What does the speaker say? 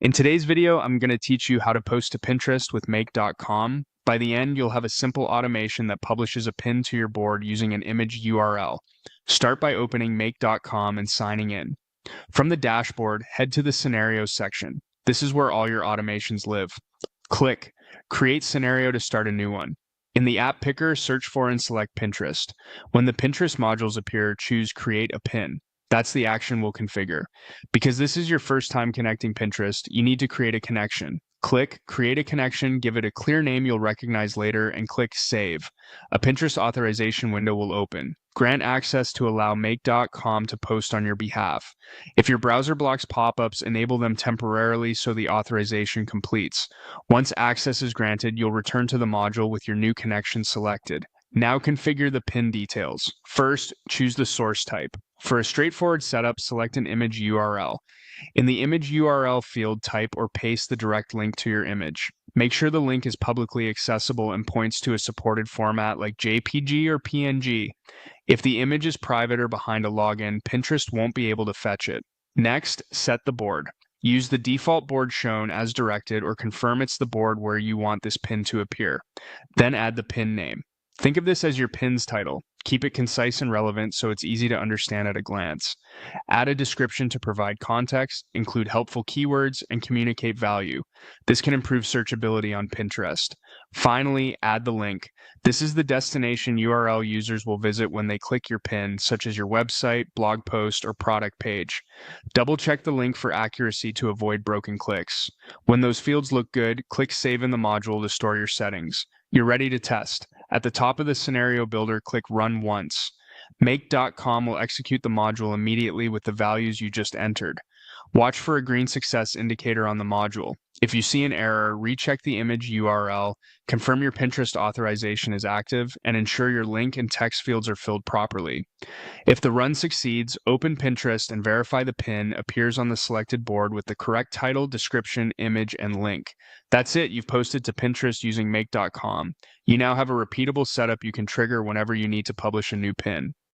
In today's video, I'm going to teach you how to post to Pinterest with Make.com. By the end, you'll have a simple automation that publishes a pin to your board using an image URL. Start by opening Make.com and signing in. From the dashboard, head to the Scenarios section. This is where all your automations live. Click Create Scenario to start a new one. In the app picker, search for and select Pinterest. When the Pinterest modules appear, choose Create a Pin. That's the action we'll configure. Because this is your first time connecting Pinterest, you need to create a connection. Click Create a Connection, give it a clear name you'll recognize later, and click Save. A Pinterest authorization window will open. Grant access to allow Make.com to post on your behalf. If your browser blocks pop-ups, enable them temporarily so the authorization completes. Once access is granted, you'll return to the module with your new connection selected. Now configure the pin details. First, choose the source type. For a straightforward setup, select an image URL. In the image URL field, type or paste the direct link to your image. Make sure the link is publicly accessible and points to a supported format like JPG or PNG. If the image is private or behind a login, Pinterest won't be able to fetch it. Next, set the board. Use the default board shown as directed or confirm it's the board where you want this pin to appear. Then add the pin name. Think of this as your pin's title. Keep it concise and relevant so it's easy to understand at a glance. Add a description to provide context, include helpful keywords, and communicate value. This can improve searchability on Pinterest. Finally, add the link. This is the destination URL users will visit when they click your pin, such as your website, blog post, or product page. Double check the link for accuracy to avoid broken clicks. When those fields look good, click Save in the module to store your settings. You're ready to test. At the top of the scenario builder, click Run Once. Make.com will execute the module immediately with the values you just entered. Watch for a green success indicator on the module. If you see an error, recheck the image URL, confirm your Pinterest authorization is active, and ensure your link and text fields are filled properly. If the run succeeds, open Pinterest and verify the pin appears on the selected board with the correct title, description, image, and link. That's it, you've posted to Pinterest using Make.com. You now have a repeatable setup you can trigger whenever you need to publish a new pin.